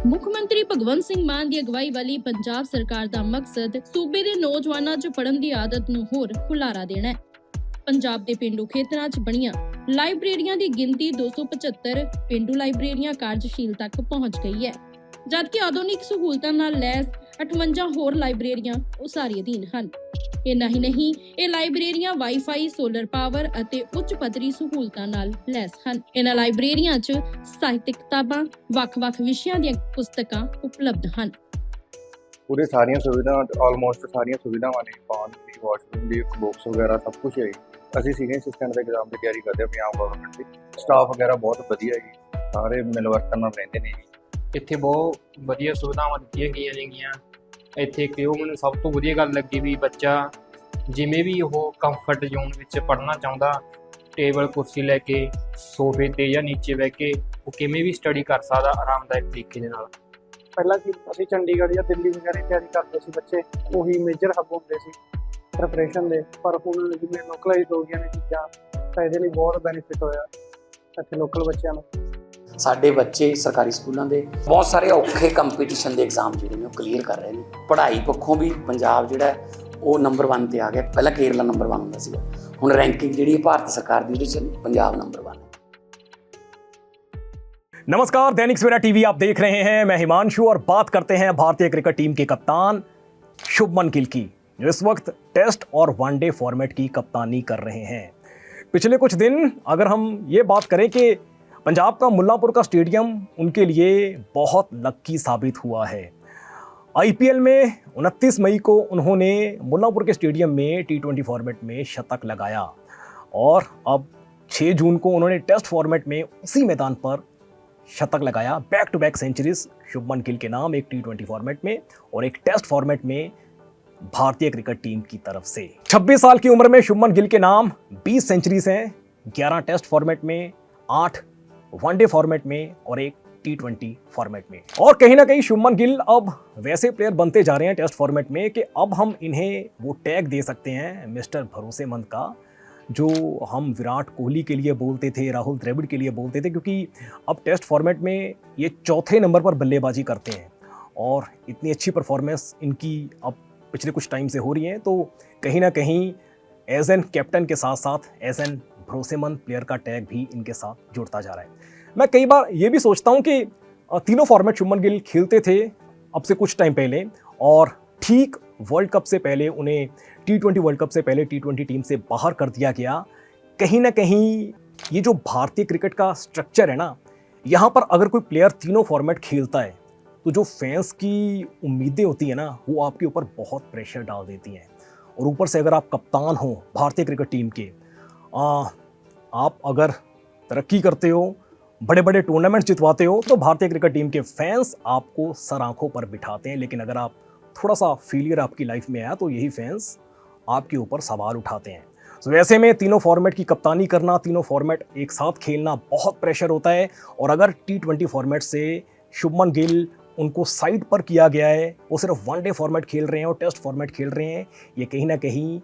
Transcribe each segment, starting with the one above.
ਮੁੱਖ ਮੰਤਰੀ ਭਗਵੰਤ ਸਿੰਘ ਮਾਨ ਦੀ ਅਗਵਾਈ ਵਾਲੀ ਪੰਜਾਬ ਸਰਕਾਰ ਦਾ ਮਕਸਦ ਸੂਬੇ ਦੇ ਨੌਜਵਾਨਾਂ 'ਚ ਪੜ੍ਹਨ ਦੀ ਆਦਤ ਨੂੰ ਹੋਰ ਹੁਲਾਰਾ ਦੇਣਾ ਹੈ। ਪੰਜਾਬ ਦੇ ਪਿੰਡੂ ਖੇਤਰਾਂ 'ਚ ਬਣੀਆਂ ਲਾਇਬ੍ਰੇਰੀਆਂ ਦੀ ਗਿਣਤੀ 275 ਪਿੰਡੂ ਲਾਇਬ੍ਰੇਰੀਆਂ ਕਾਰਜਸ਼ੀਲ ਤੱਕ ਪਹੁੰਚ ਗਈ ਹੈ, ਜਦਕਿ ਆਧੁਨਿਕ ਸਹੂਲਤਾਂ ਨਾਲ ਲੈਸ 58 ਹੋਰ ਲਾਇਬ੍ਰੇਰੀਆਂ ਉਸਾਰੀ ਅਧੀਨ ਹਨ। ਇੰਨਾ ਹੀ ਨਹੀਂ, ਇਹ ਲਾਇਬ੍ਰੇਰੀਆਂ ਵਾਈਫਾਈ, ਸੋਲਰ ਪਾਵਰ ਅਤੇ ਉੱਚ ਪੱਧਰੀ ਸਹੂਲਤਾਂ ਨਾਲ ਲੈਸ ਹਨ। ਇਹਨਾਂ ਲਾਇਬ੍ਰੇਰੀਆਂ 'ਚ ਸਾਹਿਤਕ ਕਿਤਾਬਾਂ, ਵੱਖ-ਵੱਖ ਵਿਸ਼ਿਆਂ ਦੀਆਂ ਪੁਸਤਕਾਂ ਉਪਲਬਧ ਹਨ। ਪੂਰੇ ਸਾਰੀਆਂ ਸੁਵਿਧਾਵਾਂ ਆਲਮੋਸਟ ਸਾਰੀਆਂ ਸੁਵਿਧਾਵਾਂ ਨੇ, ਪਾਣੀ ਦੀ, ਵਾਸ਼ਰੂਮ ਦੀ, ਬੁੱਕਸ ਵਗੈਰਾ ਸਭ ਕੁਝ ਹੈ। ਅਸੀਂ ਸੀਨੀਅਰ ਅਸਿਸਟੈਂਟ ਦੇ ਐਗਜ਼ਾਮ ਦੀ ਤਿਆਰੀ ਕਰਦੇ ਹਾਂ ਪੰਜਾਬ ਗਵਰਨਮੈਂਟ ਦੀ। ਸਟਾਫ ਵਗੈਰਾ ਬਹੁਤ ਵਧੀਆ ਜੀ, ਸਾਰੇ ਮਿਲਵਰਤਨ ਨਾਲ ਰਹਿੰਦੇ ਨੇ ਜੀ। ਇੱਥੇ ਬਹੁਤ ਵਧੀਆ ਸੁਵਿਧਾਵਾਂ ਦਿੱਤੀਆਂ ਗਈਆਂ ਨੇਗੀਆਂ। ਇੱਥੇ ਕਿਉਂ ਮੈਨੂੰ ਸਭ ਤੋਂ ਵਧੀਆ ਗੱਲ ਲੱਗੀ ਵੀ ਬੱਚਾ ਜਿਵੇਂ ਵੀ ਉਹ ਕੰਫਰਟ ਜ਼ੋਨ ਵਿੱਚ ਪੜ੍ਹਨਾ ਚਾਹੁੰਦਾ, ਟੇਬਲ ਕੁਰਸੀ ਲੈ ਕੇ, ਸੋਫੇ 'ਤੇ ਜਾਂ ਨੀਚੇ ਬਹਿ ਕੇ ਉਹ ਕਿਵੇਂ ਵੀ ਸਟੱਡੀ ਕਰ ਸਕਦਾ ਆਰਾਮਦਾਇਕ ਤਰੀਕੇ ਦੇ ਨਾਲ। ਪਹਿਲਾਂ ਕਿ ਅਸੀਂ ਚੰਡੀਗੜ੍ਹ ਜਾਂ ਦਿੱਲੀ ਵਗੈਰਾ ਤਿਆਰੀ ਕਰਦੇ ਸੀ, ਬੱਚੇ ਉਹੀ ਮੇਜਰ ਹੱਬ ਹੁੰਦੇ ਸੀ ਪ੍ਰੈਪਰੇਸ਼ਨ ਦੇ, ਪਰ ਹੁਣ ਜਿਵੇਂ ਲੋਕਲਾਈਜ਼ ਹੋ ਗਈਆਂ ਨੇ ਚੀਜ਼ਾਂ ਤਾਂ ਇਹਦੇ ਲਈ ਬਹੁਤ ਬੈਨੀਫਿਟ ਹੋਇਆ ਇੱਥੇ ਲੋਕਲ ਬੱਚਿਆਂ ਨੂੰ। ਸਾਡੇ ਬੱਚੇ ਸਰਕਾਰੀ ਸਕੂਲਾਂ ਦੇ ਬਹੁਤ ਸਾਰੇ ਔਖੇ ਕੰਪੀਟੀਸ਼ਨ ਦੇ ਐਗਜ਼ਾਮ ਜਿਹੜੇ ਨੇ ਉਹ ਕਲੀਅਰ ਕਰ ਰਹੇ ਨੇ। ਪੜ੍ਹਾਈ ਪੱਖੋਂ ਵੀ ਪੰਜਾਬ ਜਿਹੜਾ ਉਹ ਨੰਬਰ 1 ਤੇ ਆ ਗਿਆ। ਪਹਿਲਾਂ ਕੇਰਲਾ ਨੰਬਰ 1 ਹੁੰਦਾ ਸੀਗਾ, ਹੁਣ ਰੈਂਕਿੰਗ ਜਿਹੜੀ ਹੈ ਭਾਰਤ सरकार ਦੀ, ਉਹਦੇ 'ਚ पंजाब नंबर 1 है। नमस्कार, दैनिक सवेरा टीवी आप देख रहे हैं। मैं हिमांशु और बात करते हैं भारतीय क्रिकेट टीम के कप्तान शुभमन गिल की, जो इस वक्त टेस्ट और वनडे फॉर्मेट की कप्तानी कर रहे हैं। पिछले कुछ दिन अगर हम ये बात करें कि पंजाब का मुल्लांपुर का स्टेडियम उनके लिए बहुत लकी साबित हुआ है। IPL में 29 मई को उन्होंने मुल्लांपुर के स्टेडियम में T20 फॉर्मेट में शतक लगाया और अब 6 जून को उन्होंने टेस्ट फॉर्मेट में उसी मैदान पर शतक लगाया। Back to back centuries Shubman Gill के नाम, एक T20 फॉर्मेट में और एक टेस्ट फॉर्मेट में भारतीय क्रिकेट टीम की तरफ से। 26 साल की उम्र में शुभमन गिल के नाम 20 सेंचुरीज हैं, 11 टेस्ट फॉर्मेट में, 8 वनडे फॉर्मेट में और एक T20 फॉर्मेट में। और कहीं ना कहीं शुभमन गिल अब वैसे प्लेयर बनते जा रहे हैं टेस्ट फॉर्मेट में कि अब हम इन्हें वो टैग दे सकते हैं मिस्टर भरोसेमंद का, जो हम विराट कोहली के लिए बोलते थे, राहुल द्रविड़ के लिए बोलते थे, क्योंकि अब टेस्ट फॉर्मेट में ये चौथे नंबर पर बल्लेबाजी करते हैं और इतनी अच्छी परफॉर्मेंस इनकी अब पिछले कुछ टाइम से हो रही है। तो कहीं ना कहीं एज एन कैप्टन के साथ साथ एज एन भरोसेमंद प्लेयर का टैग भी इनके साथ जुड़ता जा रहा है। मैं कई बार ये भी सोचता हूँ कि तीनों फॉर्मेट शुभमन गिल खेलते थे अब से कुछ टाइम पहले, और ठीक वर्ल्ड कप से पहले उन्हें T20 वर्ल्ड कप से पहले T20 टीम से बाहर कर दिया गया। कहीं ना कहीं ये जो भारतीय क्रिकेट का स्ट्रक्चर है ना, यहाँ पर अगर कोई प्लेयर तीनों फॉर्मेट खेलता है तो जो फैंस की उम्मीदें होती हैं ना, वो आपके ऊपर बहुत प्रेशर डाल देती हैं। और ऊपर से अगर आप कप्तान हो भारतीय क्रिकेट टीम के, आप अगर तरक्की करते हो, बड़े बड़े टूर्नामेंट जितवाते हो, तो भारतीय क्रिकेट टीम के फैंस आपको सर आंखों पर बिठाते हैं। लेकिन अगर आप थोड़ा सा फेलियर आपकी लाइफ में आया तो यही फैंस आपके ऊपर सवाल उठाते हैं। तो वैसे में तीनों फॉर्मेट की कप्तानी करना, तीनों फॉर्मेट एक साथ खेलना बहुत प्रेशर होता है। और अगर T20 फॉर्मेट से शुभमन गिल उनको साइड पर किया गया है, वो सिर्फ वनडे फॉर्मेट खेल रहे हैं और टेस्ट फॉर्मेट खेल रहे हैं, ये कहीं ना कहीं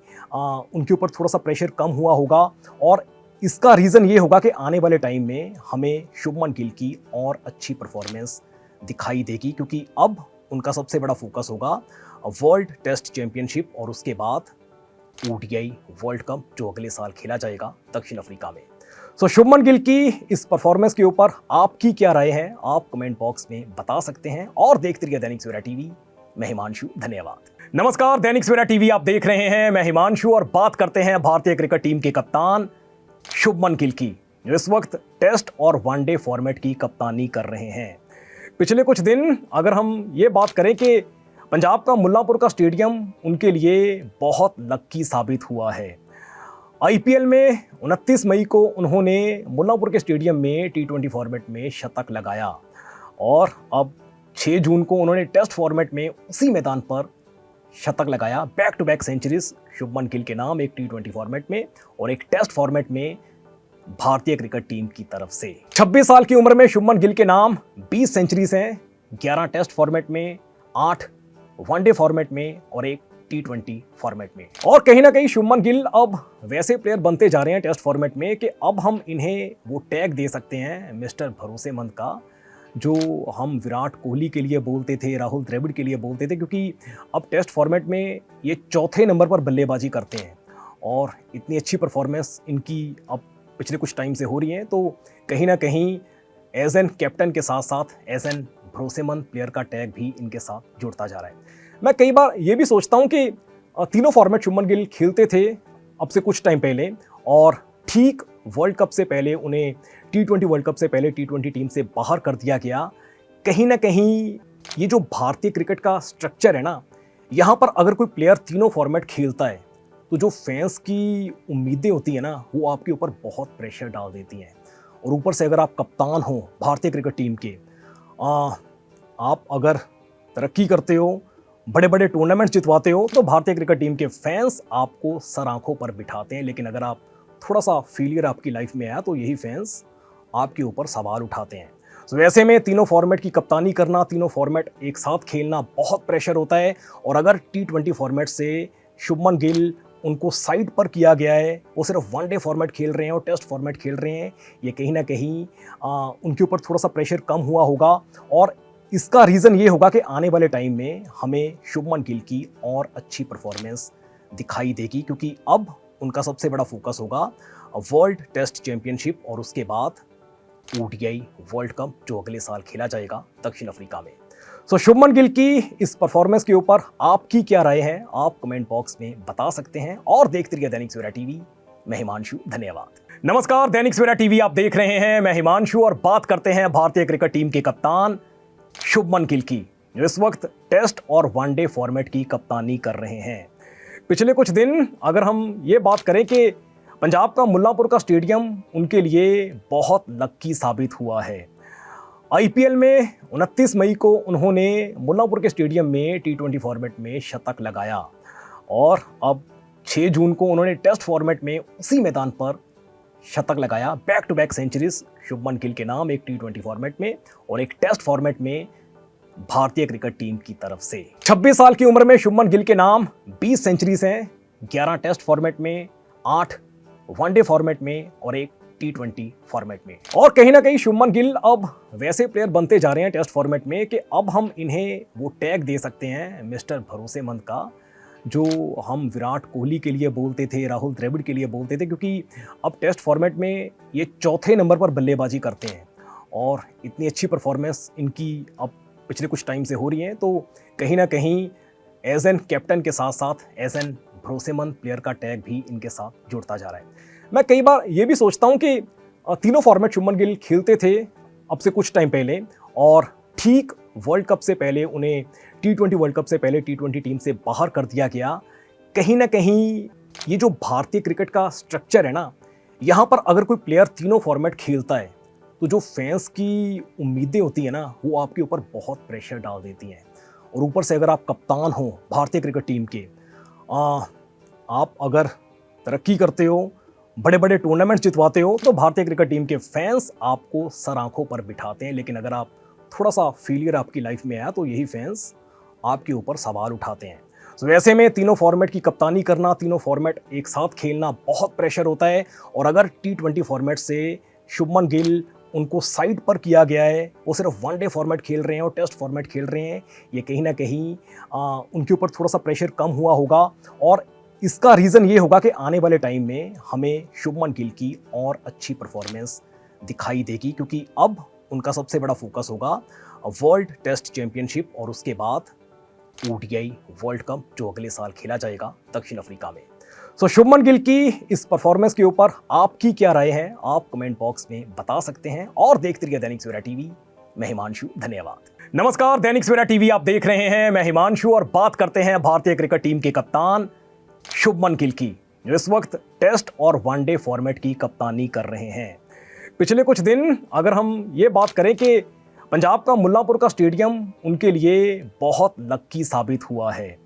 उनके ऊपर थोड़ा सा प्रेशर कम हुआ होगा। और इसका रीज़न ये होगा कि आने वाले टाइम में हमें शुभमन गिल की और अच्छी परफॉर्मेंस दिखाई देगी, क्योंकि अब उनका सबसे बड़ा फोकस होगा वर्ल्ड टेस्ट चैंपियनशिप और उसके बाद ODI वर्ल्ड कप जो अगले साल खेला जाएगा दक्षिण अफ्रीका में। सो शुभमन गिल की इस परफॉर्मेंस के ऊपर आपकी क्या राय है, आप कमेंट बॉक्स में बता सकते हैं। और देखते रहिए दैनिक सवेरा टीवी। मैं हिमांशु, धन्यवाद। नमस्कार, दैनिक सवेरा टीवी आप देख रहे हैं। मैं हिमांशु और बात करते हैं भारतीय क्रिकेट टीम के कप्तान शुभमन गिल की, जो इस वक्त टेस्ट और वनडे फॉर्मेट की कप्तानी कर रहे हैं। पिछले कुछ दिन अगर हम ये बात करें कि पंजाब का मुल्लांपुर का स्टेडियम उनके लिए बहुत लकी साबित हुआ है। IPL में 29 मई को उन्होंने मुल्लांपुर के स्टेडियम में T20 फॉर्मेट में शतक लगाया और अब 6 जून को उन्होंने टेस्ट फॉर्मेट में उसी मैदान पर शतक लगाया। Back to back centuries Shubman Gill के नाम, एक T20 फॉर्मेट में और एक टेस्ट फॉर्मेट में भारतीय क्रिकेट टीम की तरफ से। 26 साल की उम्र में शुभमन गिल के नाम 20 सेंचुरीज हैं, 11 टेस्ट फॉर्मेट में, 8 वनडे फॉर्मेट में और एक T20 फॉर्मेट में। और कहीं ना कहीं शुभमन गिल अब वैसे प्लेयर बनते जा रहे हैं टेस्ट फॉर्मेट में कि अब हम इन्हें वो टैग दे सकते हैं मिस्टर भरोसेमंद का, जो हम विराट कोहली के लिए बोलते थे, राहुल द्रविड़ के लिए बोलते थे, क्योंकि अब टेस्ट फॉर्मेट में ये चौथे नंबर पर बल्लेबाजी करते हैं और इतनी अच्छी परफॉर्मेंस इनकी अब पिछले कुछ टाइम से हो रही है, तो कहीं ना कहीं एज एन कैप्टन के साथ साथ एज एन भरोसेमंद प्लेयर का टैग भी इनके साथ जुड़ता जा रहा है। मैं कई बार ये भी सोचता हूँ कि तीनों फॉर्मेट शुभमन गिल खेलते थे अब से कुछ टाइम पहले, और ठीक वर्ल्ड कप से पहले उन्हें T20 वर्ल्ड कप से पहले T20 टीम से बाहर कर दिया गया। कहीं ना कहीं ये जो भारतीय क्रिकेट का स्ट्रक्चर है ना, यहाँ पर अगर कोई प्लेयर तीनों फॉर्मेट खेलता है तो जो फैंस की उम्मीदें होती है ना, वो आपके ऊपर बहुत प्रेशर डाल देती हैं। और ऊपर से अगर आप कप्तान हो भारतीय क्रिकेट टीम के, आप अगर तरक्की करते हो, बड़े बड़े टूर्नामेंट जितवाते हो, तो भारतीय क्रिकेट टीम के फैंस आपको सर आंखों पर बिठाते हैं। लेकिन अगर आप थोड़ा सा फेलियर आपकी लाइफ में आया तो यही फैंस आपके ऊपर सवाल उठाते हैं। तो वैसे में तीनों फॉर्मेट की कप्तानी करना, तीनों फॉर्मेट एक साथ खेलना बहुत प्रेशर होता है। और अगर T20 फॉर्मेट से शुभमन गिल उनको साइड पर किया गया है, वो सिर्फ वनडे फॉर्मेट खेल रहे हैं और टेस्ट फॉर्मेट खेल रहे हैं, ये कहीं ना कहीं उनके ऊपर थोड़ा सा प्रेशर कम हुआ होगा। और इसका रीज़न ये होगा कि आने वाले टाइम में हमें शुभमन गिल की और अच्छी परफॉर्मेंस दिखाई देगी, क्योंकि अब उनका सबसे बड़ा फोकस होगा वर्ल्ड टेस्ट चैंपियनशिप और उसके बाद ODI वर्ल्ड कप जो अगले साल खेला जाएगा दक्षिण अफ्रीका में। सो शुभमन गिल की इस परफॉर्मेंस के ऊपर आपकी क्या राय है, आप कमेंट बॉक्स में बता सकते हैं। और देखते रहिए दैनिक सवेरा टीवी। मैं हिमांशु, धन्यवाद। नमस्कार, दैनिक सवेरा टीवी आप देख रहे हैं। मैं हिमांशु और बात करते हैं भारतीय क्रिकेट टीम के कप्तान शुभमन गिल की, जो इस वक्त टेस्ट और वनडे फॉर्मेट की कप्तानी कर रहे हैं। पिछले कुछ दिन अगर हम ये बात करें कि पंजाब का मुल्लांपुर का स्टेडियम उनके लिए बहुत लक्की साबित हुआ है। IPL में 29 मई को उन्होंने मुल्लांपुर के स्टेडियम में T20 फॉर्मेट में शतक लगाया और अब 6 जून को उन्होंने टेस्ट फॉर्मेट में उसी मैदान पर शतक लगाया। Back to back centuries Shubman Gill के नाम, एक T20 फॉर्मेट में और एक टेस्ट फॉर्मेट में भारतीय क्रिकेट टीम की तरफ से। 26 साल की उम्र में शुभमन गिल के नाम 20 सेंचुरीज हैं, 11 टेस्ट फॉर्मेट में, 8 वनडे फॉर्मेट में और एक T20 फॉर्मेट में। और कहीं ना कहीं शुभमन गिल अब वैसे प्लेयर बनते जा रहे हैं टेस्ट फॉर्मेट में कि अब हम इन्हें वो टैग दे सकते हैं मिस्टर भरोसेमंद का, जो हम विराट कोहली के लिए बोलते थे, राहुल द्रविड़ के लिए बोलते थे, क्योंकि अब टेस्ट फॉर्मेट में ये चौथे नंबर पर बल्लेबाजी करते हैं और इतनी अच्छी परफॉर्मेंस इनकी अब पिछले कुछ टाइम से हो रही है, तो कहीं ना कहीं एज एन कैप्टन के साथ साथ एज एन भरोसेमंद प्लेयर का टैग भी इनके साथ जुड़ता जा रहा है। मैं कई बार ये भी सोचता हूँ कि तीनों फॉर्मेट शुभमन गिल खेलते थे अब से कुछ टाइम पहले, और ठीक वर्ल्ड कप से पहले उन्हें T20 वर्ल्ड कप से पहले T20 टीम से बाहर कर दिया गया। कहीं ना कहीं ये जो भारतीय क्रिकेट का स्ट्रक्चर है ना, यहाँ पर अगर कोई प्लेयर तीनों फॉर्मेट खेलता है तो जो फैंस की उम्मीदें होती है ना, वो आपके ऊपर बहुत प्रेशर डाल देती हैं। और ऊपर से अगर आप कप्तान हो भारतीय क्रिकेट टीम के, आप अगर तरक्की करते हो, बड़े बड़े टूर्नामेंट जितवाते हो, तो भारतीय क्रिकेट टीम के फैंस आपको सर आंखों पर बिठाते हैं। लेकिन अगर आप थोड़ा सा फेलियर आपकी लाइफ में आया तो यही फैंस आपके ऊपर सवाल उठाते हैं। तो वैसे में तीनों फॉर्मेट की कप्तानी करना, तीनों फॉर्मेट एक साथ खेलना बहुत प्रेशर होता है। और अगर T20 फॉर्मेट से शुभमन गिल उनको साइड पर किया गया है, वो सिर्फ वनडे फॉर्मेट खेल रहे हैं और टेस्ट फॉर्मेट खेल रहे हैं, ये कहीं ना कहीं उनके ऊपर थोड़ा सा प्रेशर कम हुआ होगा। और इसका रीज़न ये होगा कि आने वाले टाइम में हमें शुभमन गिल की और अच्छी परफॉर्मेंस दिखाई देगी, क्योंकि अब उनका सबसे बड़ा फोकस होगा वर्ल्ड टेस्ट चैंपियनशिप और उसके बाद ODI वर्ल्ड कप जो अगले साल खेला जाएगा दक्षिण अफ्रीका में। सो शुभमन गिल की इस परफॉर्मेंस के ऊपर आपकी क्या राय है, आप कमेंट बॉक्स में बता सकते हैं। और देखते रहिए दैनिक सवेरा टीवी। मैं हिमांशु, धन्यवाद। नमस्कार, दैनिक सवेरा टीवी आप देख रहे हैं। मैं हिमांशु और बात करते हैं भारतीय क्रिकेट टीम के कप्तान शुभमन गिल की, जो इस वक्त टेस्ट और वनडे फॉर्मेट की कप्तानी कर रहे हैं। पिछले कुछ दिन अगर हम ये बात करें कि पंजाब का मुल्लांपुर का स्टेडियम उनके लिए बहुत लक्की साबित हुआ है।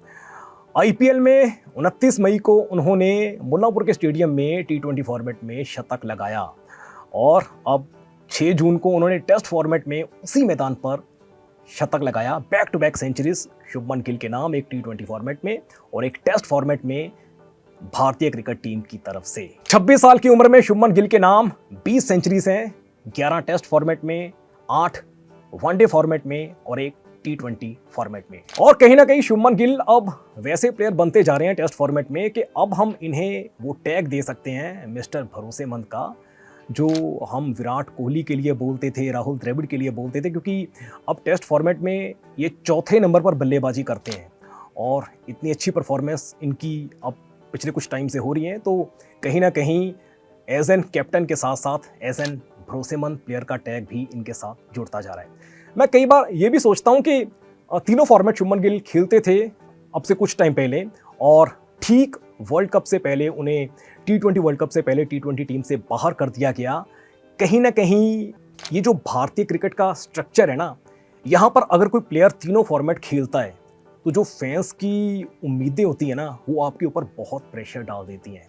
IPL में 29 मई को उन्होंने मुल्लांपुर के स्टेडियम में T20 फॉर्मेट में शतक लगाया और अब 6 जून को उन्होंने टेस्ट फॉर्मेट में उसी मैदान पर शतक लगाया। Back to back centuries Shubman Gill के नाम, एक T20 फॉर्मेट में और एक टेस्ट फॉर्मेट में भारतीय क्रिकेट टीम की तरफ से। 26 साल की उम्र में शुभमन गिल के नाम 20 सेंचुरीज हैं, 11 टेस्ट फॉर्मेट में, 8 वनडे फॉर्मेट में और एक T20 फॉर्मेट में। और कहीं ना कहीं शुभमन गिल अब वैसे प्लेयर बनते जा रहे हैं टेस्ट फॉर्मेट में कि अब हम इन्हें वो टैग दे सकते हैं मिस्टर भरोसेमंद का, जो हम विराट कोहली के लिए बोलते थे, राहुल द्रविड़ के लिए बोलते थे, क्योंकि अब टेस्ट फॉर्मेट में ये चौथे नंबर पर बल्लेबाजी करते हैं और इतनी अच्छी परफॉर्मेंस इनकी अब पिछले कुछ टाइम से हो रही है। तो कहीं ना कहीं एज एन कैप्टन के साथ साथ एज एन भरोसेमंद प्लेयर का टैग भी इनके साथ जुड़ता जा रहा है। मैं कई बार ये भी सोचता हूँ कि तीनों फॉर्मेट शुभमन गिल खेलते थे अब से कुछ टाइम पहले, और ठीक वर्ल्ड कप से पहले उन्हें T20 वर्ल्ड कप से पहले T20 टीम से बाहर कर दिया गया। कहीं ना कहीं ये जो भारतीय क्रिकेट का स्ट्रक्चर है ना, यहाँ पर अगर कोई प्लेयर तीनों फॉर्मेट खेलता है तो जो फैंस की उम्मीदें होती है ना, वो आपके ऊपर बहुत प्रेशर डाल देती हैं।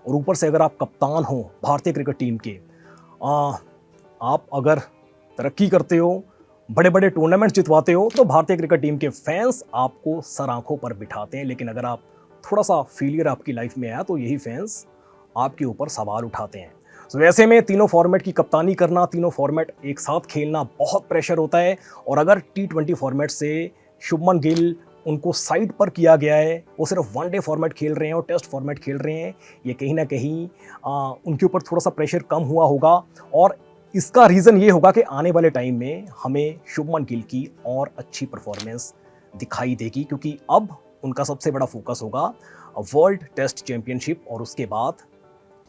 और ऊपर से अगर आप कप्तान हो भारतीय क्रिकेट टीम के, आप अगर तरक्की करते हो, बड़े बड़े टूर्नामेंट जितवाते हो, तो भारतीय क्रिकेट टीम के फैंस आपको सर आंखों पर बिठाते हैं। लेकिन अगर आप थोड़ा सा फेलियर आपकी लाइफ में आया तो यही फैंस आपके ऊपर सवाल उठाते हैं। तो वैसे में तीनों फॉर्मेट की कप्तानी करना, तीनों फॉर्मेट एक साथ खेलना बहुत प्रेशर होता है। और अगर T20 फॉर्मेट से शुभमन गिल उनको साइड पर किया गया है, वो सिर्फ वनडे फॉर्मेट खेल रहे हैं और टेस्ट फॉर्मेट खेल रहे हैं, ये कहीं ना कहीं उनके ऊपर थोड़ा सा प्रेशर कम हुआ होगा। और इसका रीज़न ये होगा कि आने वाले टाइम में हमें शुभमन गिल की और अच्छी परफॉर्मेंस दिखाई देगी, क्योंकि अब उनका सबसे बड़ा फोकस होगा वर्ल्ड टेस्ट चैंपियनशिप और उसके बाद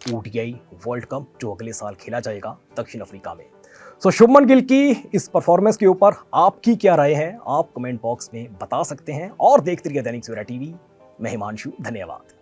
ODI वर्ल्ड कप जो अगले साल खेला जाएगा दक्षिण अफ्रीका में। सो शुभमन गिल की इस परफॉर्मेंस के ऊपर आपकी क्या राय है, आप कमेंट बॉक्स में बता सकते हैं। और देखते रहिए दैनिक सवेरा टीवी। मैं हिमांशु, धन्यवाद।